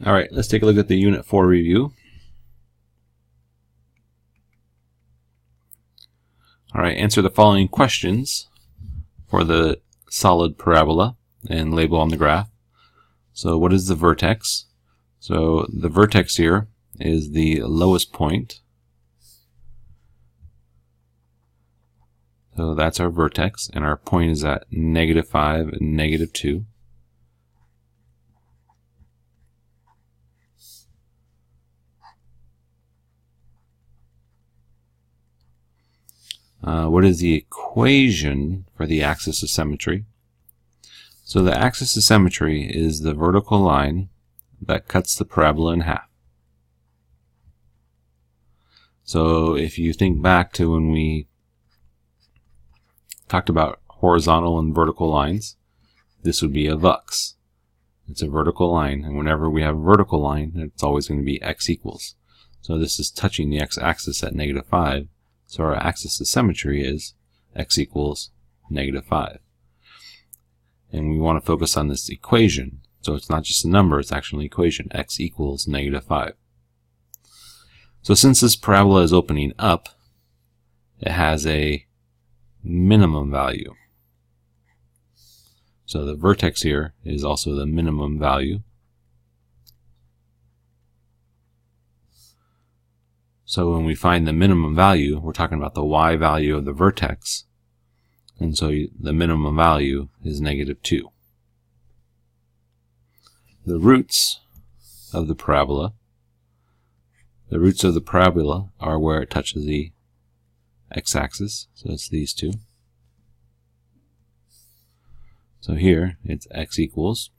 All right, let's take a look at the Unit 4 review. All right, answer the following questions for the solid parabola and label on the graph. So what is the vertex? So the vertex here is the lowest point. So that's our vertex, and our point is at -5 and -2. What is the equation for the axis of symmetry? So the axis of symmetry is the vertical line that cuts the parabola in half. So if you think back to when we talked about horizontal and vertical lines, this would be a vux. It's a vertical line, and whenever we have a vertical line, it's always going to be x equals. So this is touching the x-axis at -5. So our axis of symmetry is x equals -5. And we want to focus on this equation. So it's not just a number, it's actually an equation. X equals -5. So since this parabola is opening up, it has a minimum value. So the vertex here is also the minimum value. So when we find the minimum value, we're talking about the y value of the vertex. And so the minimum value is -2. The roots of the parabola are where it touches the x-axis. So it's these two. So here it's x equals,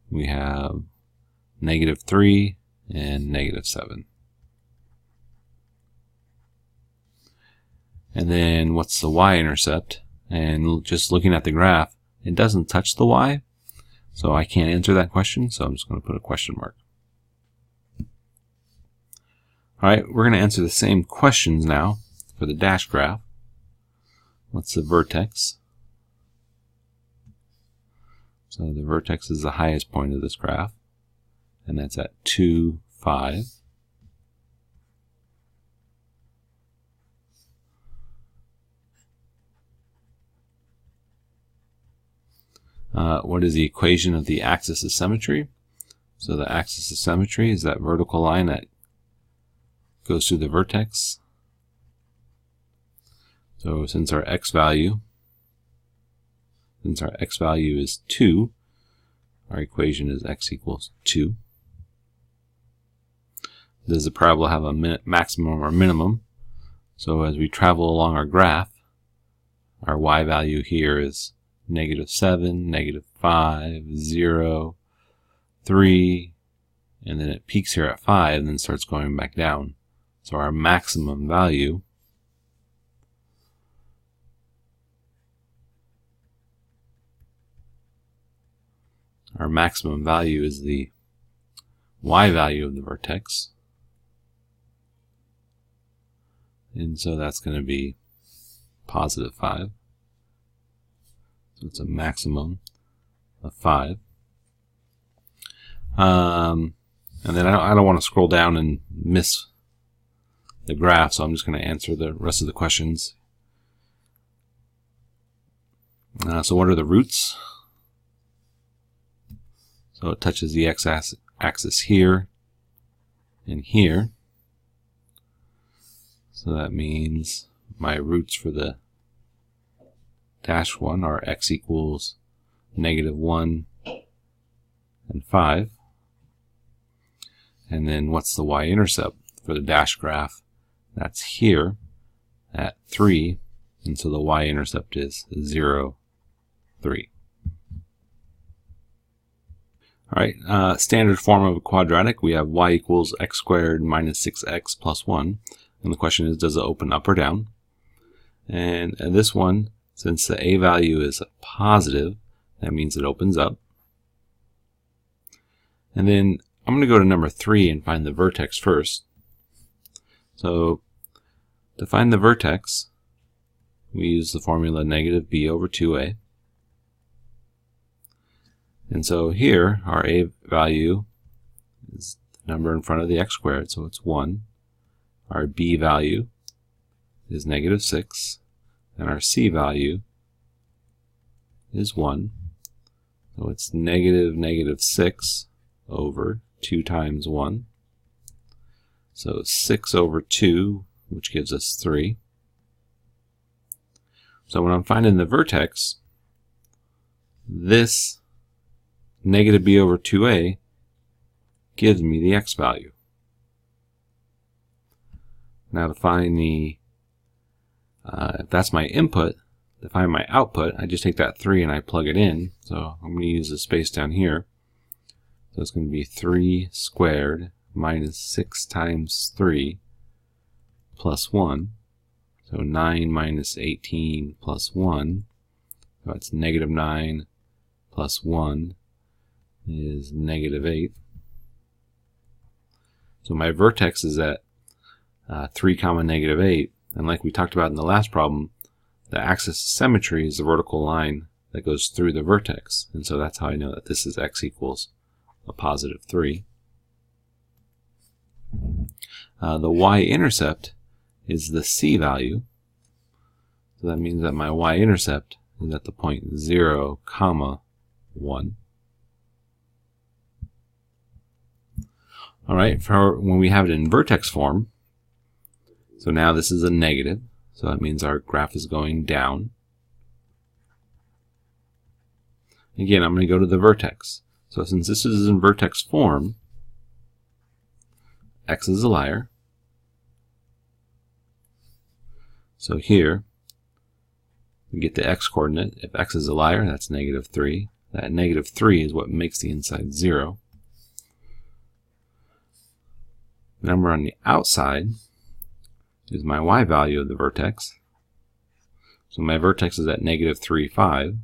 we have -3 and -7. And then what's the y-intercept? And just looking at the graph, it doesn't touch the y, so I can't answer that question, so I'm just going to put a question mark. Alright, we're going to answer the same questions now for the dash graph. What's the vertex? So the vertex is the highest point of this graph, and that's at 2, 5. What is the equation of the axis of symmetry? So the axis of symmetry is that vertical line that goes through the vertex. So since our x value is 2, our equation is x equals 2. Does the parabola have a maximum or minimum? So as we travel along our graph, our y value here is -7, -5, 0, 3, and then it peaks here at 5 and then starts going back down. So our maximum value is the y value of the vertex. And so that's going to be +5. So it's a maximum of 5. And then I don't want to scroll down and miss the graph, so I'm just going to answer the rest of the questions. So what are the roots? So it touches the x-axis here and here. So that means my roots for the dash one are x equals -1 and 5. And then what's the y-intercept for the dash graph? That's here at 3, and so the y-intercept is 0, 3. Alright, standard form of a quadratic, we have y equals x squared minus 6x plus 1. And the question is, does it open up or down? And this one, since the a value is positive, that means it opens up. And then I'm going to go to number 3 and find the vertex first. So to find the vertex, we use the formula -b over 2a. And so here, our a value is the number in front of the x squared, so it's 1. Our b value is -6, and our c value is 1. So it's -6 over 2 times 1. So 6 over 2, which gives us 3. So when I'm finding the vertex, this negative b over 2a gives me the x value. Now to find the, if that's my input, to find my output, I just take that 3 and I plug it in. So I'm going to use the space down here. So it's going to be 3 squared minus 6 times 3 plus 1. So 9 minus 18 plus 1. So that's -9 plus 1 is -8. So my vertex is at 3, -8. And like we talked about in the last problem, the axis of symmetry is the vertical line that goes through the vertex. And so that's how I know that this is x equals a +3. The y-intercept is the c value. So that means that my y-intercept is at the point 0, 1. Alright, for when we have it in vertex form, so now this is a negative, so that means our graph is going down. Again, I'm going to go to the vertex. So since this is in vertex form, x is a liar. So here, we get the x coordinate. If x is a liar, that's -3. That -3 is what makes the inside 0. The number on the outside is my y value of the vertex. So my vertex is at -3, 5.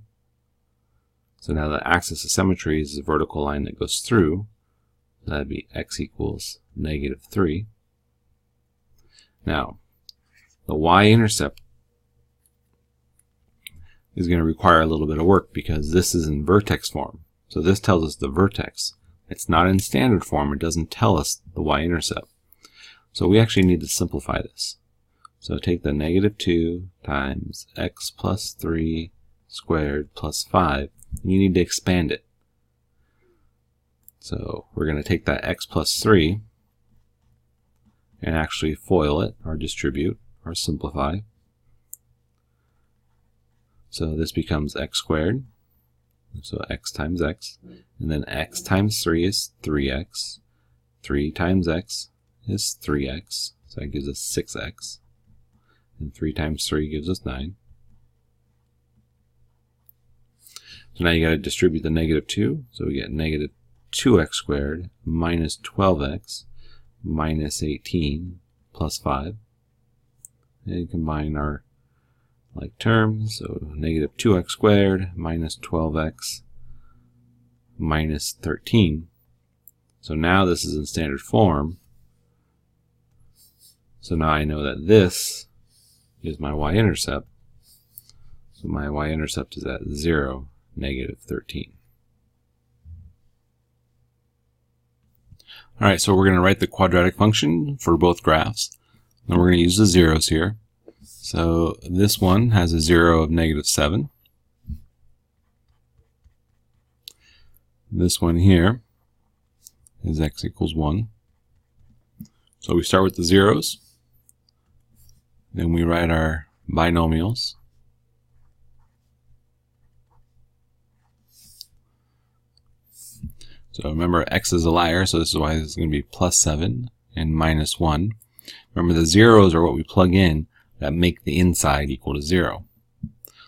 So now the axis of symmetry is the vertical line that goes through. So that'd be x equals -3. Now, the y-intercept is going to require a little bit of work because this is in vertex form. So this tells us the vertex. It's not in standard form. It doesn't tell us the y-intercept. So we actually need to simplify this. So take the -2 times x plus 3 squared plus 5. And you need to expand it. So we're going to take that x plus 3 and actually FOIL it, or distribute, or simplify. So this becomes x squared. So x times x. And then x times 3 is 3x. 3 times x is 3x. So that gives us 6x. And 3 times 3 gives us 9. So now you got to distribute the -2. So we get -2x squared minus 12x minus 18 plus 5. And combine our like terms. So -2x squared minus 12x minus 13. So now this is in standard form. So now I know that this is my y-intercept. So my y-intercept is at 0, -13. Alright, so we're going to write the quadratic function for both graphs. And we're going to use the zeros here. So this one has a 0 of -7. This one here is x equals 1. So we start with the zeros. Then we write our binomials. So remember, x is a liar, so this is why this is going to be +7 and -1. Remember, the zeros are what we plug in that make the inside equal to 0.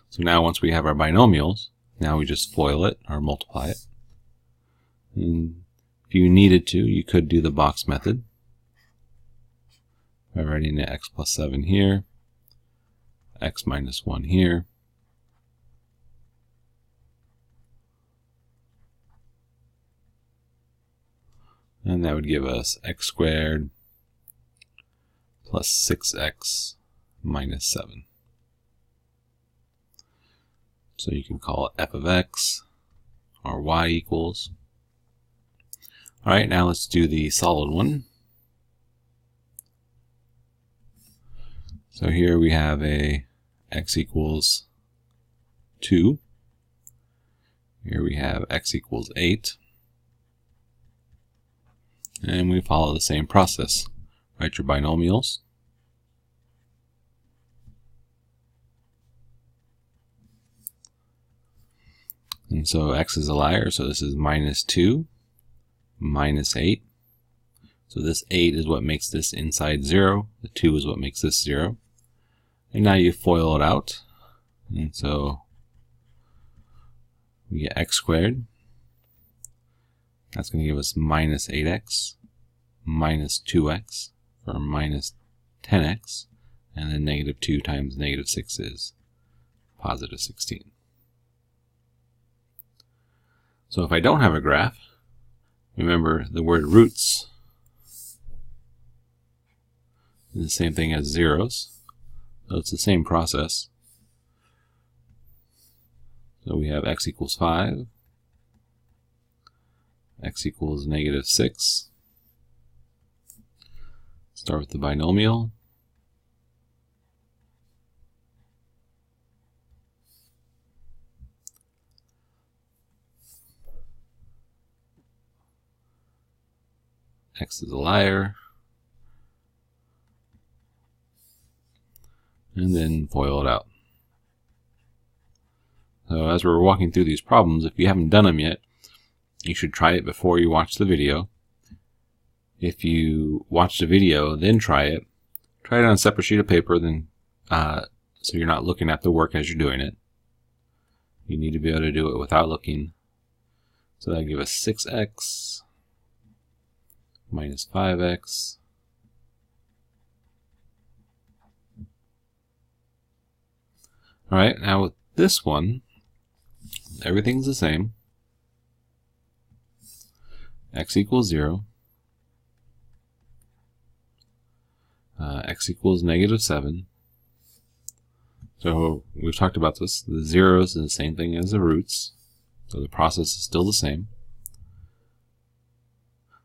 So now once we have our binomials, now we just FOIL it or multiply it. And if you needed to, you could do the box method by writing the x plus 7 here, x minus 1 here. And that would give us x squared plus 6x minus 7. So you can call it f of x or y equals. Alright, now let's do the solid one. So here we have a x equals 2. Here we have x equals 8. And we follow the same process. Write your binomials. And so x is a liar, so this is minus 2, minus 8. So this 8 is what makes this inside 0. The 2 is what makes this 0. And now you FOIL it out. And so we get x squared. That's going to give us minus 8x, minus 2x, for minus 10x. And then negative 2 times negative 6 is positive 16. So if I don't have a graph, remember the word roots is the same thing as zeros. So it's the same process. So we have x equals 5, x equals negative 6. Start with the binomial. X is a liar. And then FOIL it out. So as we're walking through these problems, if you haven't done them yet, you should try it before you watch the video. If you watch the video, then try it on a separate sheet of paper, then so you're not looking at the work as you're doing it. You need to be able to do it without looking. So that'll give us 6x minus 5x Alright, now with this one, everything's the same. X equals 0. X equals negative 7. So we've talked about this. The zeros is the same thing as the roots. So the process is still the same.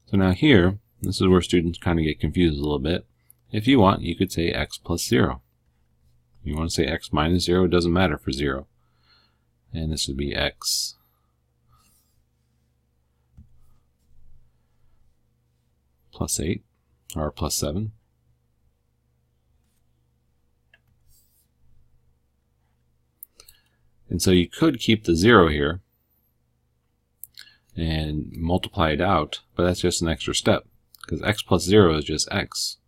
So now here, this is where students kind of get confused a little bit. If you want, you could say x plus 0. If you want to say x minus 0, it doesn't matter for 0. And this would be x plus 8, or plus 7. And so you could keep the 0 here and multiply it out, but that's just an extra step, because x plus 0 is just x.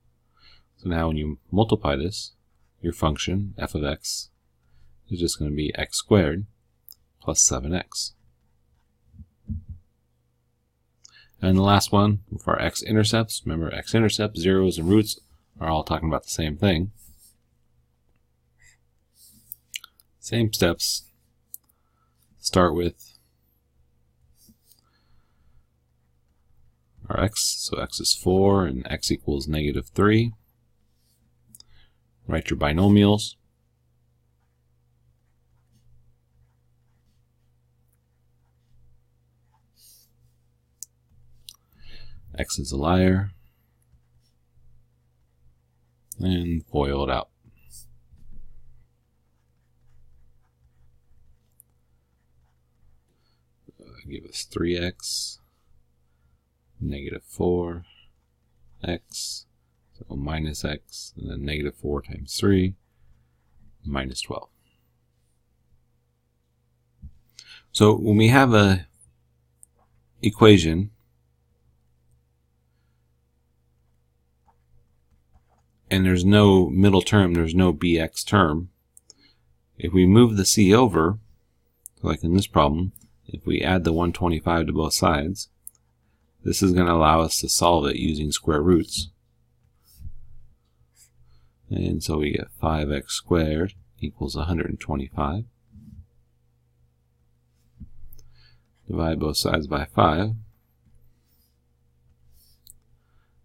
So now when you multiply this, your function, f of x, is just going to be x squared plus 7x. And the last one, for our x-intercepts, remember x-intercepts, zeros, and roots are all talking about the same thing. Same steps. Start with our x, so x is 4 and x equals negative 3. Write your binomials. X is a liar. And FOIL it out. Give us 3x, negative 4, x, so minus x, and then negative 4 times 3, minus 12. So when we have a equation and there's no middle term, there's no bx term, if we move the c over, like in this problem, if we add the 125 to both sides, this is going to allow us to solve it using square roots. And so we get 5x squared equals 125. Divide both sides by 5.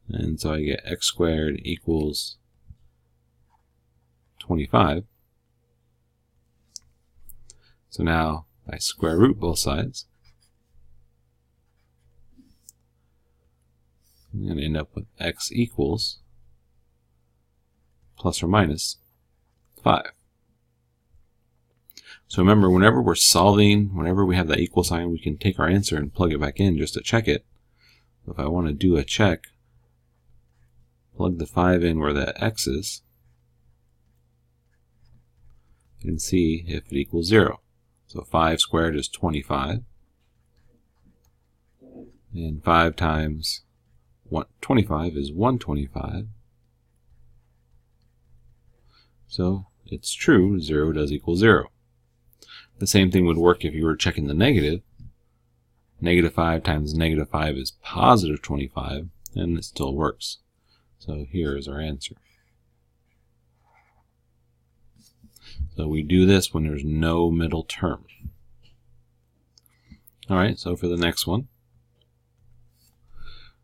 And so I get x squared equals 25. So now I square root both sides. I'm going to end up with x equals plus or minus 5. So remember, whenever we're solving, whenever we have that equal sign, we can take our answer and plug it back in just to check it. If I want to do a check, plug the 5 in where the x is, and see if it equals 0. So 5 squared is 25. And 5 times 25 is 125. So it's true, 0 does equal 0. The same thing would work if you were checking the negative. Negative 5 times negative 5 is positive 25, and it still works. So here is our answer. So we do this when there's no middle term. Alright, so for the next one,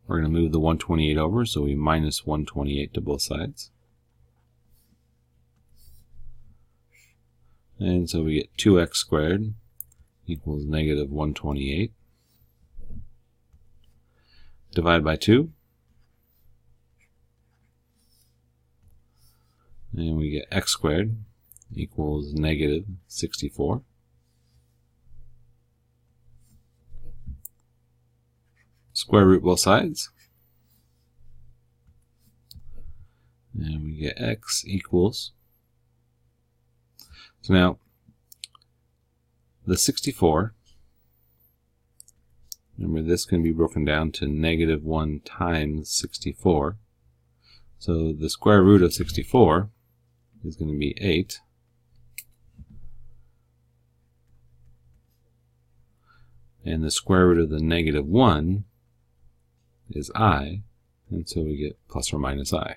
we're going to move the 128 over, so we minus 128 to both sides. And so we get 2x squared equals negative 128. Divide by 2. And we get x squared equals negative 64. Square root both sides. And we get x equals. So now, the 64, remember this can be broken down to negative 1 times 64. So the square root of 64 is going to be 8. And the square root of the negative 1 is I, and so we get plus or minus I.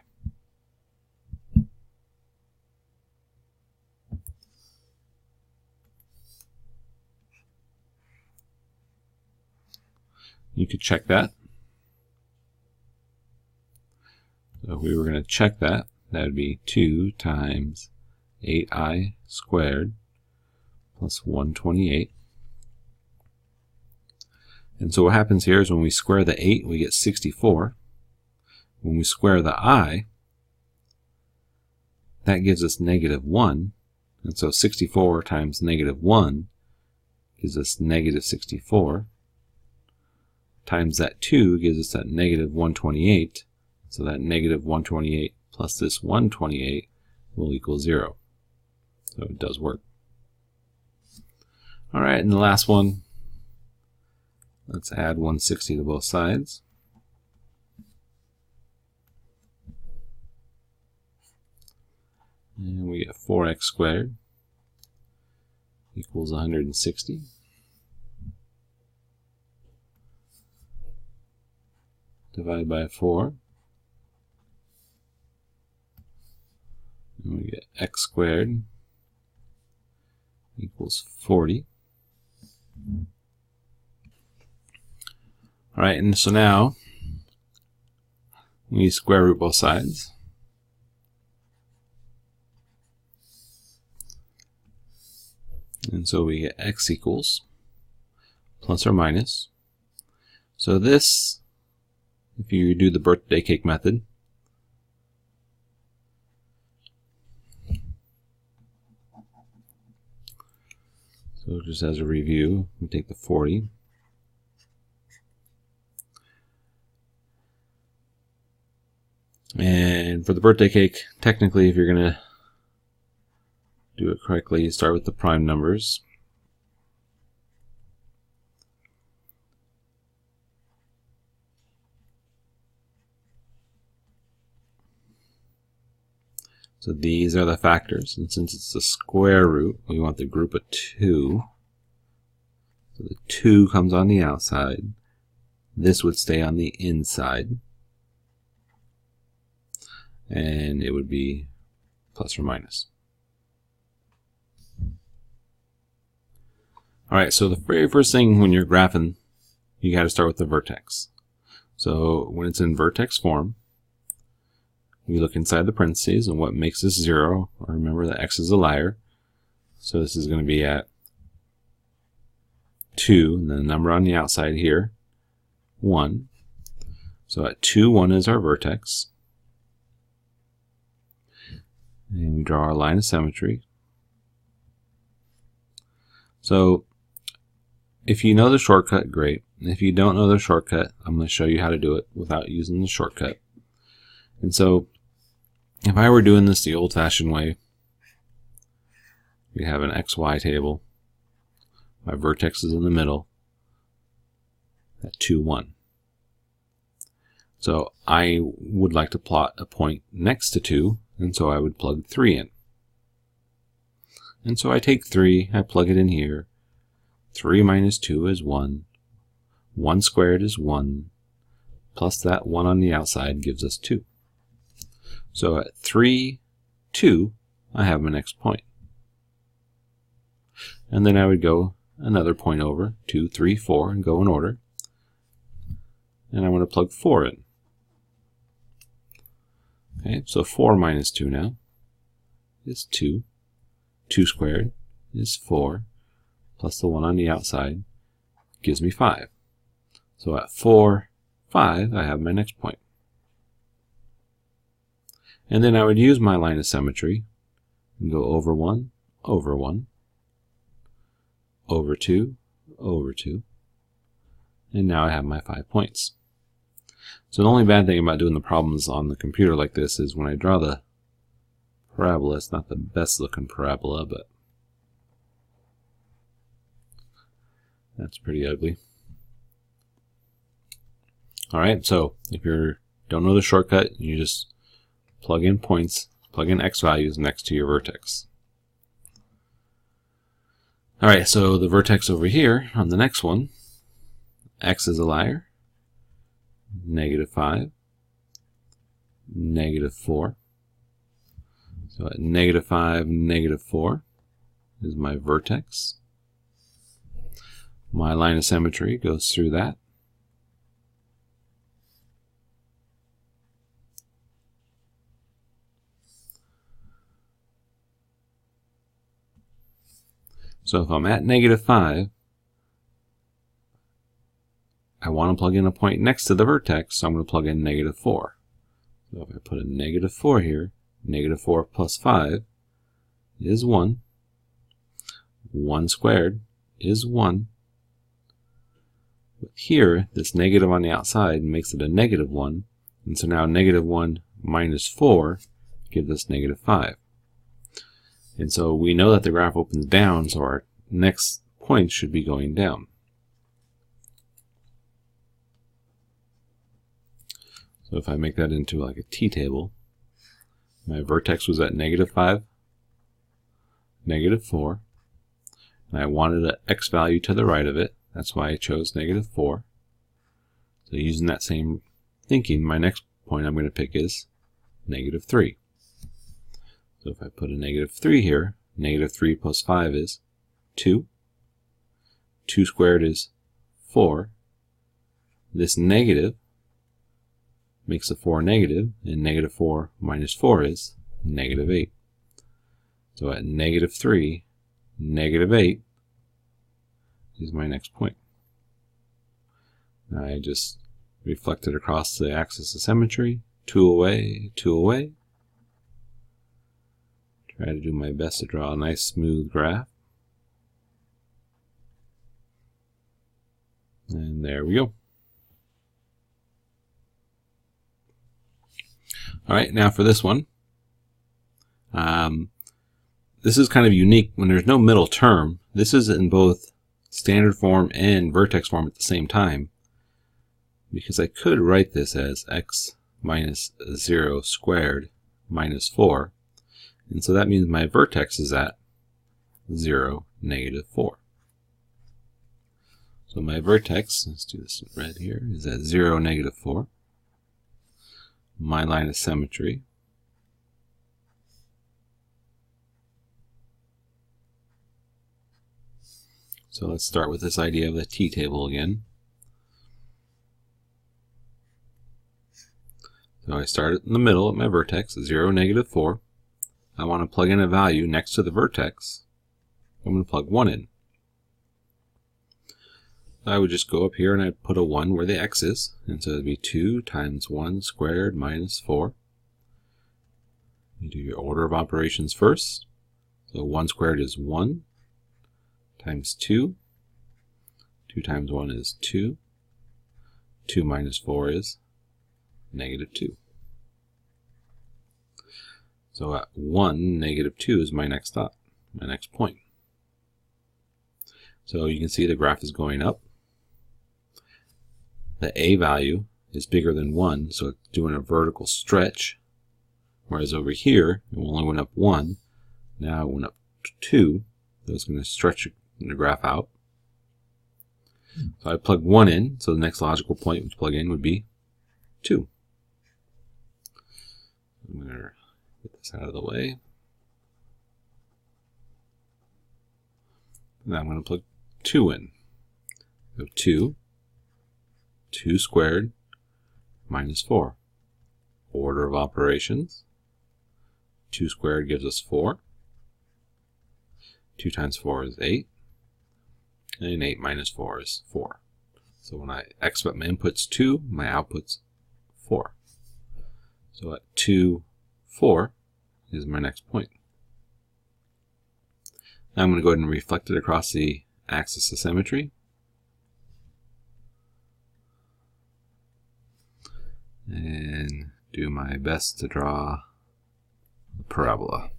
You could check that. So if we were going to check that, that would be 2 times 8i squared plus 128. And so what happens here is when we square the 8, we get 64. When we square the I, that gives us negative 1. And so 64 times negative 1 gives us negative 64. Times that 2 gives us that negative 128. So that negative 128 plus this 128 will equal 0. So it does work. Alright, and the last one, let's add 160 to both sides. And we get 4x squared equals 160. Divide by 4. And we get x squared equals 40. Alright, and so now we square root both sides. And so we get x equals plus or minus. So this, if you do the birthday cake method, so just as a review, we take the 40. And for the birthday cake, technically, if you're going to do it correctly, you start with the prime numbers. So these are the factors, and since it's the square root, we want the group of 2. So the 2 comes on the outside. This would stay on the inside. And it would be plus or minus. Alright, so the very first thing when you're graphing, you got to start with the vertex. So when it's in vertex form, we look inside the parentheses, and what makes this 0, remember that x is a liar, so this is going to be at 2, and then the number on the outside here, 1. So at 2, 1 is our vertex. And we draw our line of symmetry. So if you know the shortcut, great. If you don't know the shortcut, I'm going to show you how to do it without using the shortcut. And so if I were doing this the old-fashioned way, we have an XY table. My vertex is in the middle at 2, 1. So I would like to plot a point next to 2, and so I would plug 3 in. And so I take 3, I plug it in here. 3 minus 2 is 1. 1 squared is 1. Plus that 1 on the outside gives us 2. So at 3, 2, I have my next point. And then I would go another point over, 2, 3, 4, and go in order. And I want to plug 4 in. Okay, so 4 minus 2 now is 2. 2 squared is 4, plus the 1 on the outside gives me 5. So at 4, 5, I have my next point. And then I would use my line of symmetry and go over 1, over 1, over 2, over 2, and now I have my 5 points. So the only bad thing about doing the problems on the computer like this is when I draw the parabola, it's not the best looking parabola, but that's pretty ugly. Alright, so if you don't know the shortcut, you just plug in points, plug in x values next to your vertex. Alright, so the vertex over here on the next one, x is a liar, -5, -4. So at -5, -4 is my vertex. My line of symmetry goes through that. So if I'm at -5, I want to plug in a point next to the vertex, so I'm going to plug in -4. So if I put a -4 here, -4 plus 5 is 1. 1 squared is 1. But here, this negative on the outside makes it a -1. And so now -1 minus 4 gives us -5. And so we know that the graph opens down, so our next point should be going down. So if I make that into like a t-table, my vertex was at -5, -4, and I wanted an x value to the right of it. That's why I chose -4. So using that same thinking, my next point I'm going to pick is -3. So if I put a -3 here, -3 plus 5 is 2. 2 squared is 4. This negative makes a 4 negative, and -4 minus 4 is -8. So at -3, -8 is my next point. Now I just reflect it across the axis of symmetry, 2 away, 2 away. Try to do my best to draw a nice smooth graph. And there we go. Alright, now for this one. This is kind of unique when there's no middle term. This is in both standard form and vertex form at the same time. Because I could write this as x minus 0 squared minus 4. And so that means my vertex is at 0, -4. So my vertex, let's do this in red here, is at 0, -4. My line of symmetry so let's start with this idea of the t-table again. So I start in the middle at my vertex, 0, -4. I want to plug in a value next to the vertex. I'm going to plug 1 in. I would just go up here and I'd put a 1 where the x is, and so it would be 2 times 1 squared minus 4. You do your order of operations first. So 1 squared is 1 times 2. 2 times 1 is 2. 2 minus 4 is negative 2. So at 1, negative 2 is my next dot, my next point. So you can see the graph is going up. The a value is bigger than 1, so it's doing a vertical stretch. Whereas over here, it only went up 1. Now it went up 2. So it's going to stretch the graph out. So I plugged 1 in, so the next logical point to plug in would be 2. I'm going to get this out of the way. Now I'm going to plug 2 in. So 2 squared minus 4. Order of operations. 2 squared gives us 4. 2 times 4 is 8. And 8 minus 4 is 4. So when I expect my input's 2, my output's 4. So at 2, 4 is my next point. Now I'm going to go ahead and reflect it across the axis of symmetry. And do my best to draw a parabola.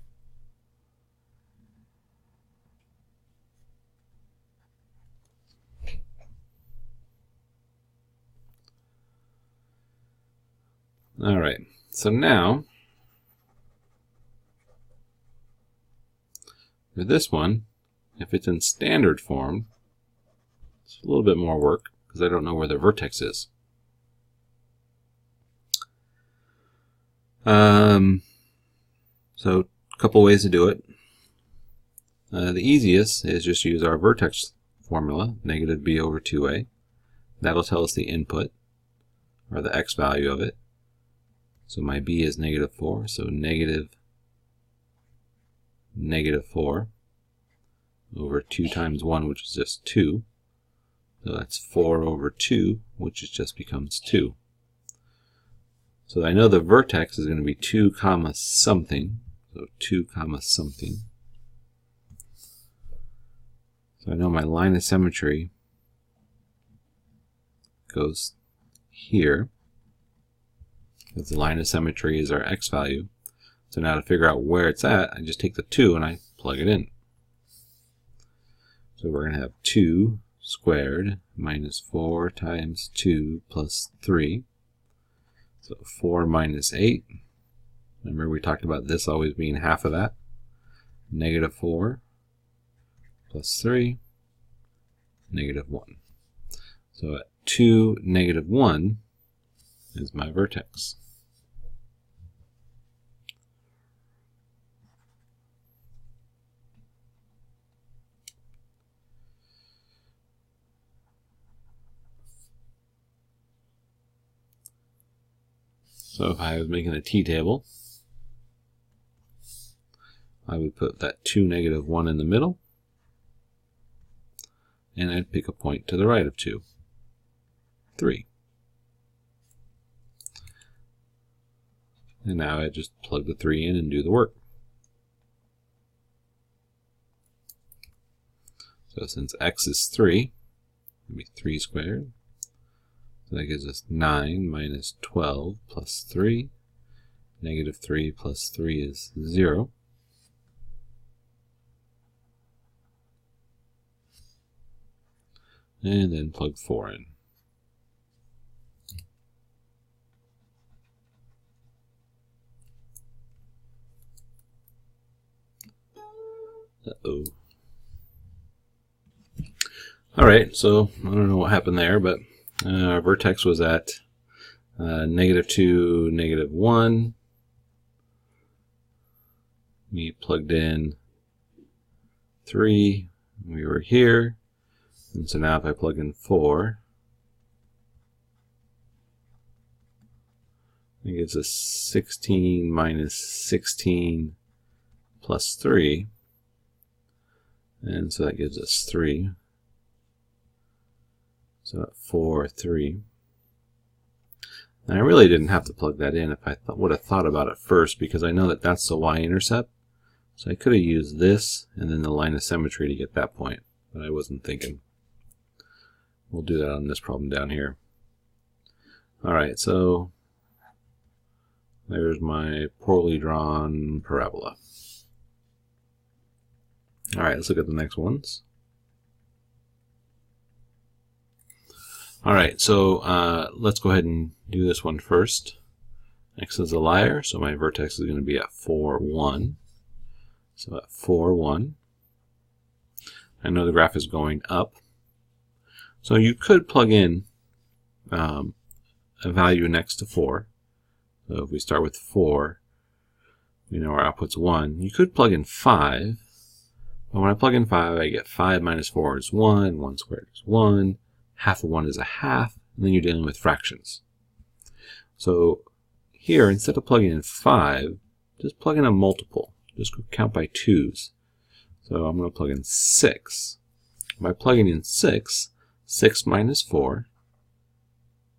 Alright, so now for this one, if it's in standard form, it's a little bit more work because I don't know where the vertex is. So a couple ways to do it. The easiest is just use our vertex formula, negative b over 2a. That'll tell us the input, or the x value of it. So my b is negative 4, so negative 4 over 2 times 1, which is just 2. So that's 4 over 2, which just becomes 2. So I know the vertex is going to be 2 comma something. So 2 comma something. So I know my line of symmetry goes here. Because the line of symmetry is our x value. So now to figure out where it's at, I just take the 2 and I plug it in. So we're going to have 2 squared minus 4 times 2 plus 3. So 4 minus 8. Remember we talked about this always being half of that. Negative 4 plus 3, negative 1. So at 2, negative 1 is my vertex. So if I was making a t-table, I would put that 2, negative 1 in the middle, and I'd pick a point to the right of 2, 3. And now I just plug the 3 in and do the work. So since x is 3, it'll be 3 squared. So that gives us 9 minus 12 plus 3. Negative 3 plus 3 is 0. And then plug 4 in. Uh-oh. Alright, so I don't know what happened there, but our vertex was at negative 2, negative 1. We plugged in 3. We were here. And so now if I plug in 4, it gives us 16 minus 16 plus 3. And so that gives us 3. So at 4, 3. And I really didn't have to plug that in if I would have thought about it first, because I know that that's the y-intercept. So I could have used this and then the line of symmetry to get that point, but I wasn't thinking. We'll do that on this problem down here. Alright, so there's my poorly drawn parabola. Alright, let's look at the next ones. Alright, so let's go ahead and do this one first. X is a liar, so my vertex is going to be at 4, 1. So at 4, 1. I know the graph is going up. So you could plug in a value next to 4. So if we start with 4, we know our output's 1. You could plug in 5. But when I plug in 5, I get 5 minus 4 is 1. 1 squared is 1. Half of 1 is a half. And then you're dealing with fractions. So here, instead of plugging in 5, just plug in a multiple. Just count by 2's. So I'm going to plug in 6. By plugging in 6, 6 minus 4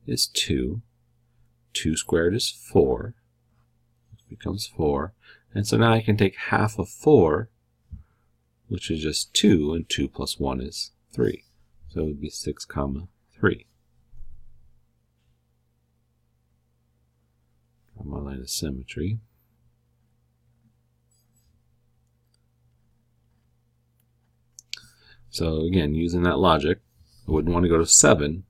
is 2. 2 squared is 4. It becomes 4. And so now I can take half of 4, which is just 2, and 2 plus 1 is 3. So it would be 6, 3. Draw my line of symmetry. So again, using that logic, I wouldn't want to go to 7,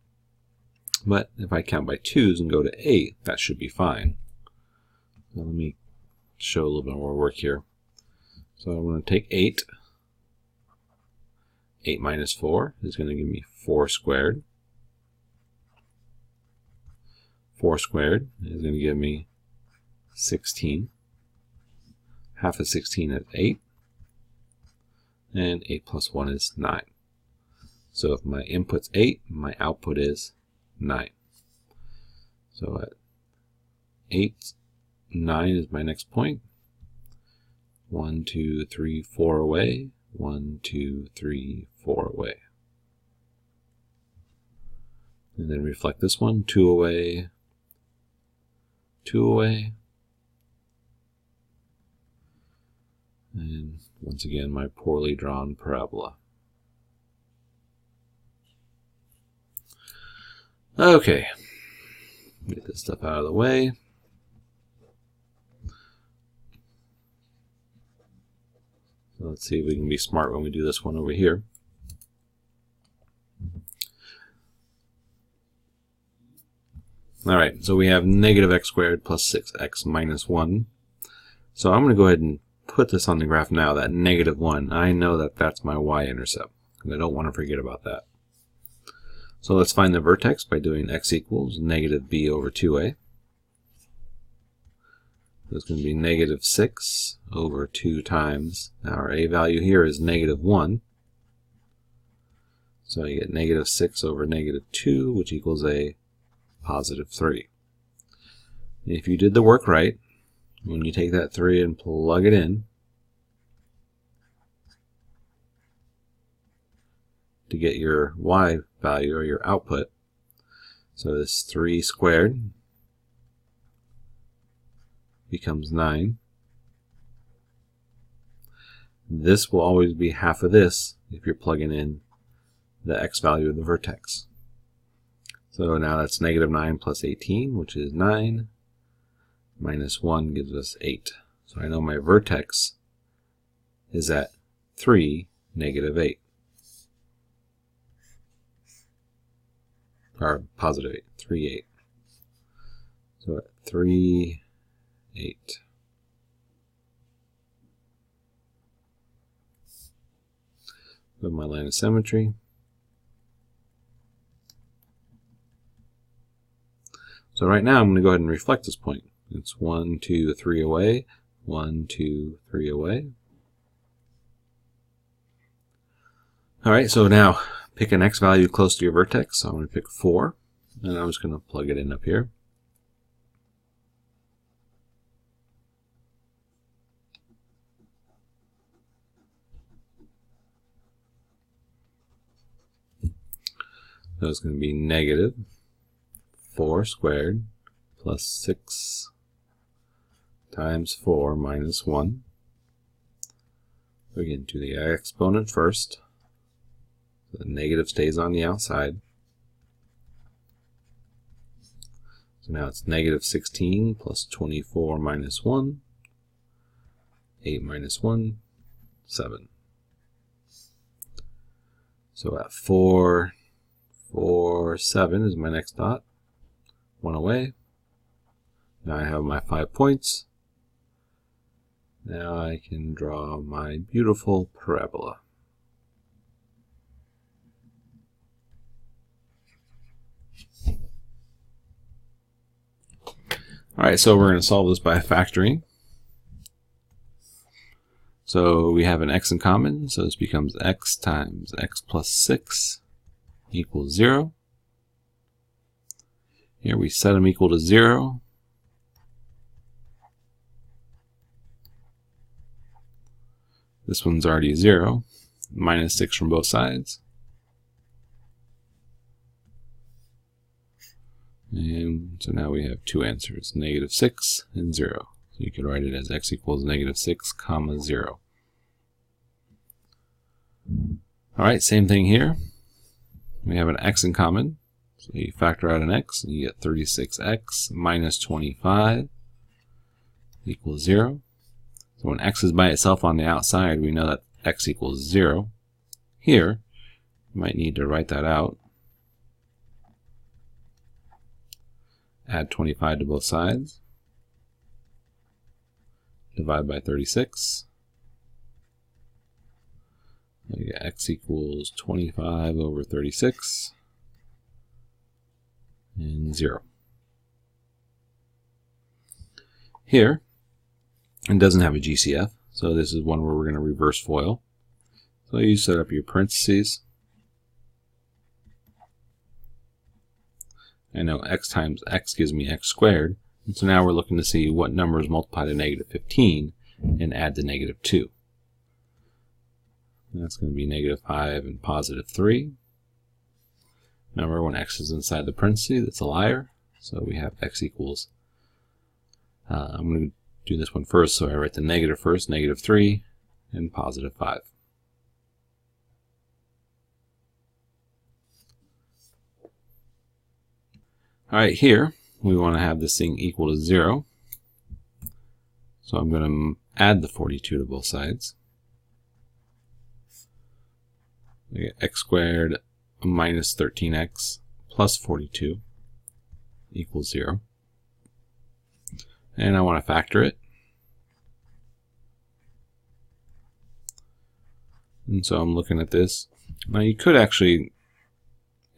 but if I count by 2's and go to 8, that should be fine. So let me show a little bit more work here. So I'm going to take 8. 8 minus 4 is going to give me 4 squared. 4 squared is going to give me 16. Half of 16 is 8. And 8 plus 1 is 9. So if my input's 8, my output is 9. So at 8, 9 is my next point. 1, 2, 3, 4 away. 1, 2, 3, 4 away. And then reflect this one. 2 away. 2 away. And once again, my poorly drawn parabola. Okay, get this stuff out of the way. So let's see if we can be smart when we do this one over here. Alright, so we have negative x squared plus 6x minus 1. So I'm going to go ahead and put this on the graph now, that negative 1. I know that that's my y-intercept, and I don't want to forget about that. So let's find the vertex by doing x equals negative b over 2a. So it's going to be negative 6 over 2 times, now our a value here is negative 1. So I get negative 6 over negative 2, which equals a positive 3. And if you did the work right, when you take that 3 and plug it in, to get your y value or your output, so this 3 squared becomes 9. This will always be half of this if you're plugging in the x value of the vertex. So now that's negative 9 plus 18, which is 9. Minus 1 gives us 8. So I know my vertex is at 3, negative 8. Or positive 8, 3, 8. So at 3, 8. With my line of symmetry. So right now I'm going to go ahead and reflect this point. It's 1, 2, 3 away. 1, 2, 3 away. Alright, so now pick an x value close to your vertex. So I'm going to pick 4, and I'm just going to plug it in up here. So it's going to be negative 4 squared plus 6 times 4 minus 1. Again, do the exponent first. So the negative stays on the outside. So now it's negative 16 plus 24 minus 1. 8 minus 1, 7. So at 4, 4, 7 is my next dot. 1 away. Now I have my 5 points. Now I can draw my beautiful parabola. Alright, so we're going to solve this by factoring. So we have an x in common, so this becomes x times x plus 6 equals 0. Here we set them equal to 0. This one's already 0. Minus 6 from both sides. And so now we have two answers, negative 6 and 0. So you could write it as x equals negative 6 comma 0. Alright, same thing here. We have an x in common. So you factor out an x and you get 36x minus 25 equals 0. So when x is by itself on the outside, we know that x equals 0. Here, you might need to write that out. Add 25 to both sides. Divide by 36. You get x equals 25 over 36 and 0. Here, it doesn't have a GCF, so this is one where we're going to reverse FOIL. So you set up your parentheses. I know x times x gives me x squared, and so now we're looking to see what numbers multiply to negative 15 and add to negative 2. That's going to be negative 5 and positive 3. Remember, when x is inside the parentheses, it's a liar. So we have x equals, I'm going to do this one first, so I write the negative first, negative 3 and positive 5. Alright, here we want to have this thing equal to 0. So I'm going to add the 42 to both sides. We get x squared minus 13x plus 42 equals 0. And I want to factor it. And so I'm looking at this. Now you could actually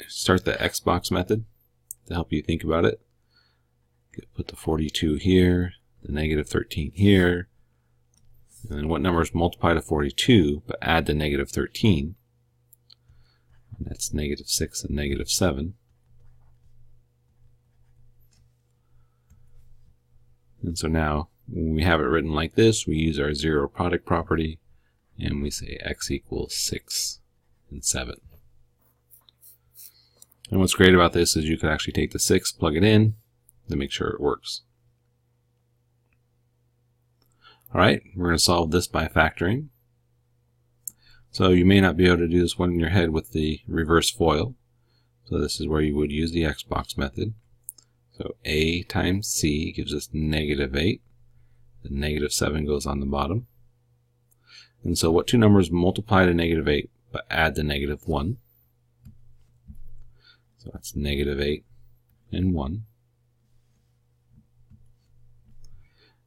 start the Xbox method to help you think about it. Put the 42 here, the negative 13 here, and then what numbers multiply to 42 but add the negative 13? And that's negative 6 and negative 7. And so now, when we have it written like this, we use our zero product property, and we say x equals 6 and 7. And what's great about this is you can actually take the 6, plug it in, to make sure it works. Alright, we're going to solve this by factoring. So you may not be able to do this one in your head with the reverse FOIL. So this is where you would use the Xbox method. So a times c gives us negative 8. The negative 7 goes on the bottom. And so what two numbers multiply to negative 8 but add the negative 1? So that's negative 8 and 1.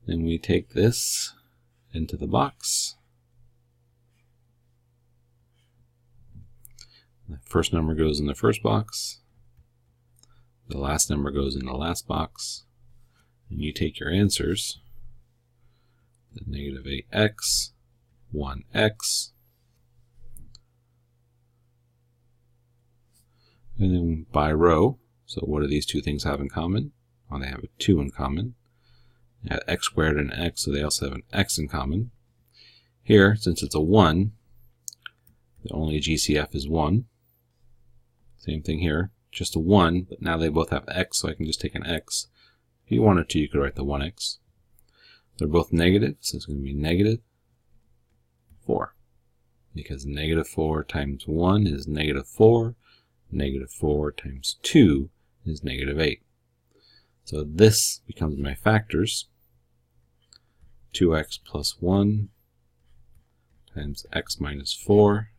Then we take this into the box. The first number goes in the first box. The last number goes in the last box. And you take your answers. The negative 8x, 1x. And then by row, so what do these two things have in common? Well, they have a 2 in common. They have x squared and x, so they also have an x in common. Here, since it's a 1, the only GCF is 1. Same thing here, just a 1, but now they both have x, so I can just take an x. If you wanted to, you could write the 1x. They're both negative, so it's going to be negative 4. Because negative 4 times 1 is negative 4. Negative 4 times 2 is negative 8. So this becomes my factors. 2x plus 1 times x minus 4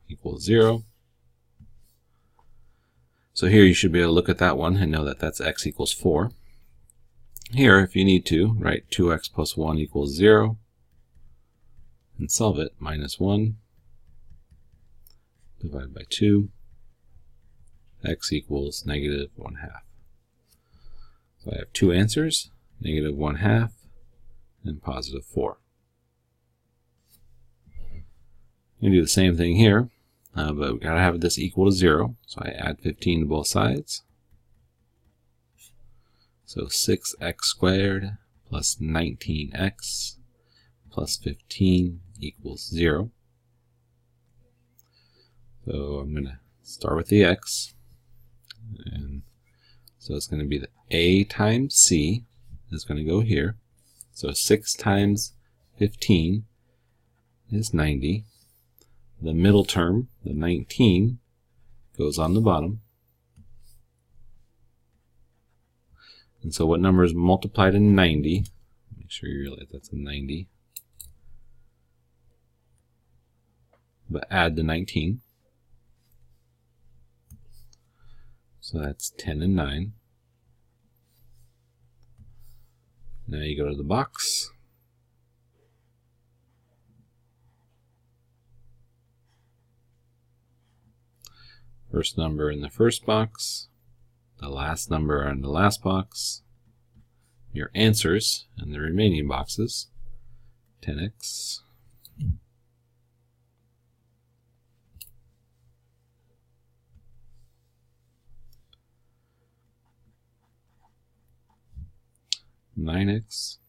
equals 0. So here you should be able to look at that one and know that that's x equals 4. Here, if you need to, write 2x plus 1 equals 0 and solve it. Minus 1 divided by 2. X equals negative 1/2. So I have two answers, negative 1/2 and positive 4. You do the same thing here, but we've got to have this equal to 0, so I add 15 to both sides. So 6x squared plus 19x plus 15 equals 0. So I'm going to start with the x, and so it's going to be the a times c is going to go here. So 6 times 15 is 90. The middle term, the 19, goes on the bottom. And so what number is multiplied in 90? Make sure you realize that's a 90. But add the 19. So that's 10 and 9. Now you go to the box. First number in the first box, the last number in the last box, your answers in the remaining boxes, 10x, (9x).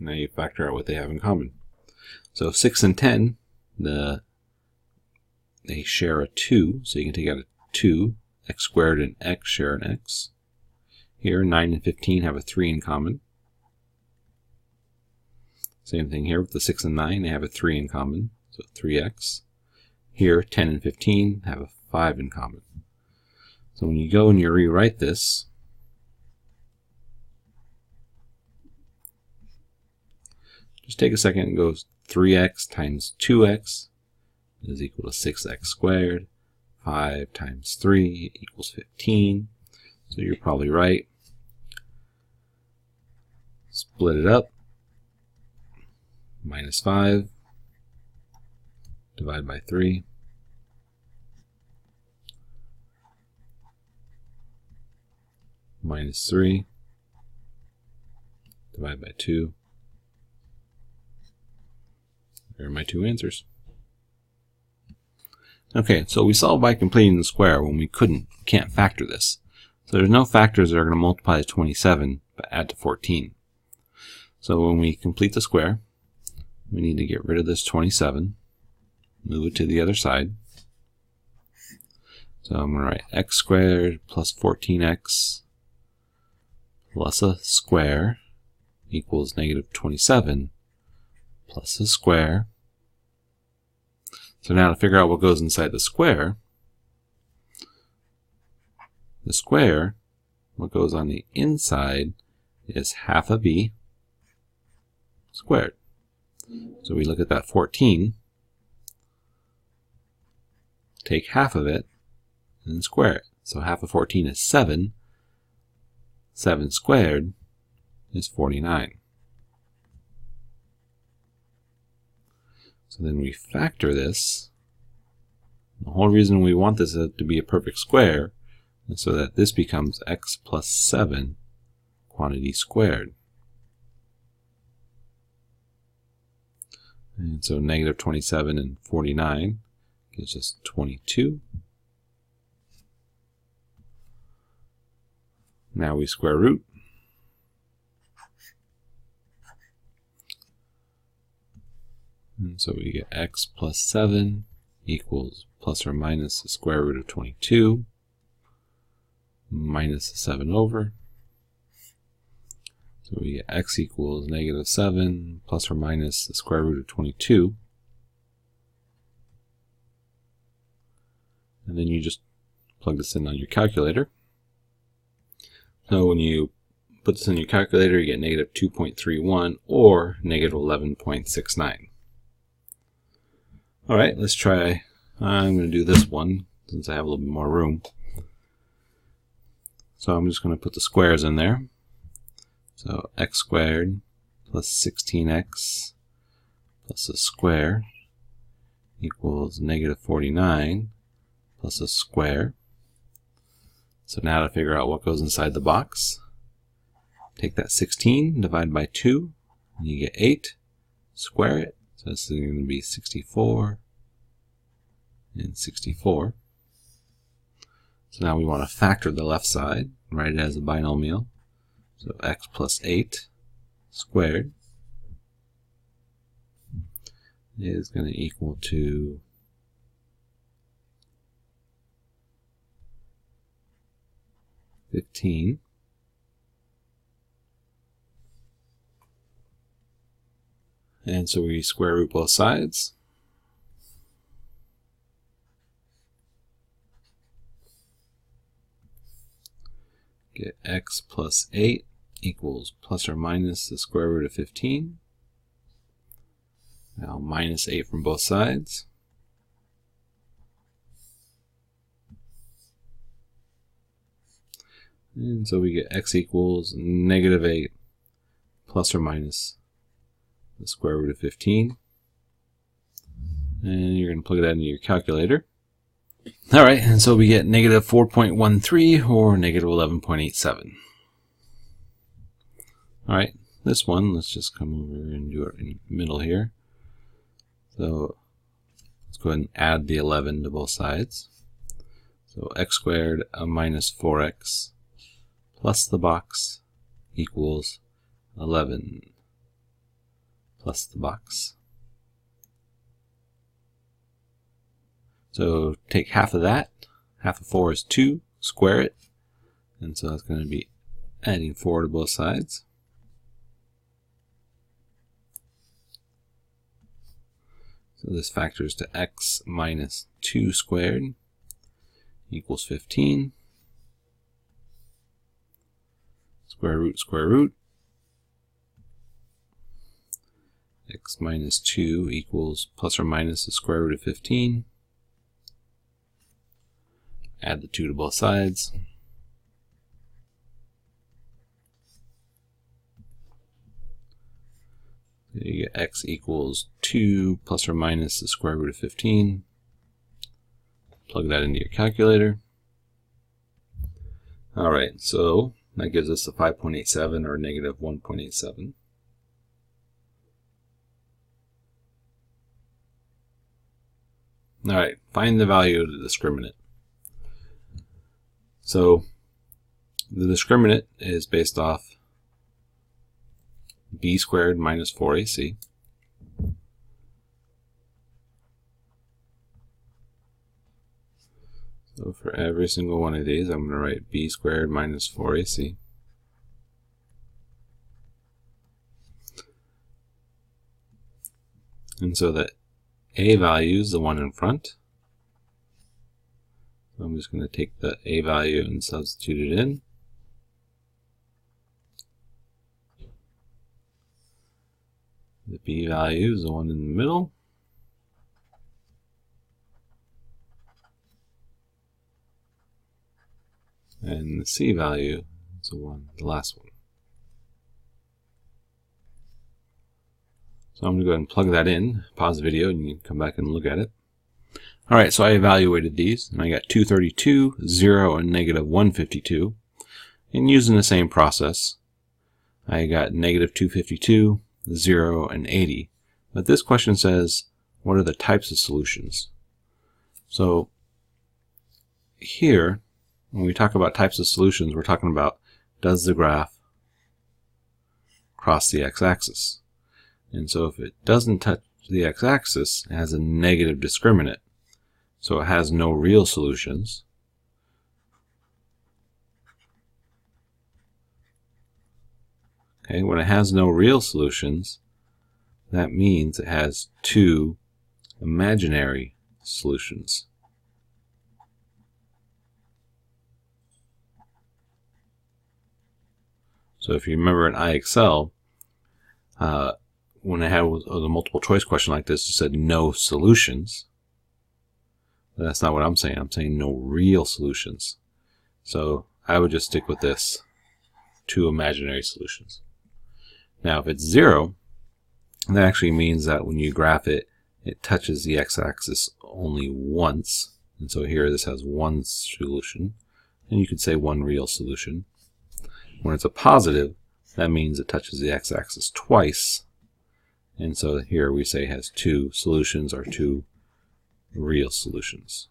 Now you factor out what they have in common. So 6 and 10, they share a 2, so you can take out a 2. X squared and x share an x. Here, 9 and 15 have a 3 in common. Same thing here with the 6 and 9, they have a 3 in common, so 3x. Here, 10 and 15 have a 5 in common. So when you go and you rewrite this, just take a second and go 3x times 2x is equal to 6x squared. 5 times 3 equals 15. So you're probably right. Split it up. Minus 5 divided by 3. Minus 3 divided by 2. There are my two answers. Okay, so we solved by completing the square when we can't factor this. So there's no factors that are going to multiply to 27 but add to 14. So when we complete the square, we need to get rid of this 27, move it to the other side. So I'm going to write x squared plus 14x plus a square equals negative 27 plus a square. So now to figure out what goes inside the square, what goes on the inside is half of b squared. So we look at that 14, take half of it, and square it. So half of 14 is 7. 7 squared is 49. So then we factor this. The whole reason we want this to be a perfect square is so that this becomes x plus 7 quantity squared. And so negative 27 and 49 gives us 22. Now we square root. And so we get x plus 7 equals plus or minus the square root of 22 minus the 7 over. So we get x equals negative 7 plus or minus the square root of 22. And then you just plug this in on your calculator. So when you put this in your calculator, you get negative 2.31 or negative 11.69. All right, let's try. I'm going to do this one since I have a little bit more room. So I'm just going to put the squares in there. So x squared plus 16x plus a square equals negative 49 plus a square. So now to figure out what goes inside the box, take that 16, divide by 2, and you get 8, square it. So this is going to be 64 and 64. So now we want to factor the left side, write it as a binomial. So x plus 8 squared is going to equal to 15. And so we square root both sides. Get x plus 8 equals plus or minus the square root of 15. Now minus 8 from both sides. And so we get x equals negative 8 plus or minus the square root of 15. And you're going to plug that into your calculator. Alright, and so we get negative 4.13 or negative 11.87. Alright, this one, let's just come over and do it in the middle here. So let's go ahead and add the 11 to both sides. So x squared minus 4x plus the box equals 11 plus the box. So take half of that, half of 4 is 2, square it, and so that's going to be adding 4 to both sides. So this factors to x minus 2 squared equals 15. Square root. X minus 2 equals plus or minus the square root of 15. Add the 2 to both sides. You get x equals 2 plus or minus the square root of 15. Plug that into your calculator. Alright, so that gives us a 5.87 or negative 1.87. Alright, find the value of the discriminant. So the discriminant is based off b squared minus 4ac. So for every single one of these, I'm going to write b squared minus 4ac. And so that a value is the one in front. So I'm just going to take the a value and substitute it in. The b value is the one in the middle. And the c value is the last one. So I'm going to go ahead and plug that in, pause the video, and you can come back and look at it. Alright, so I evaluated these, and I got 232, 0, and negative 152. And using the same process, I got negative 252, 0, and 80. But this question says, what are the types of solutions? So here, when we talk about types of solutions, we're talking about, does the graph cross the x-axis? And so if it doesn't touch the x-axis, it has a negative discriminant. So it has no real solutions. Okay, when it has no real solutions, that means it has two imaginary solutions. So if you remember in IXL, when I had a multiple choice question like this, it said no solutions. But that's not what I'm saying. I'm saying no real solutions. So I would just stick with this, two imaginary solutions. Now if it's 0, that actually means that when you graph it, it touches the x-axis only once. And so here this has one solution. And you could say one real solution. When it's a positive, that means it touches the x-axis twice. And so here we say it has two solutions or two real solutions.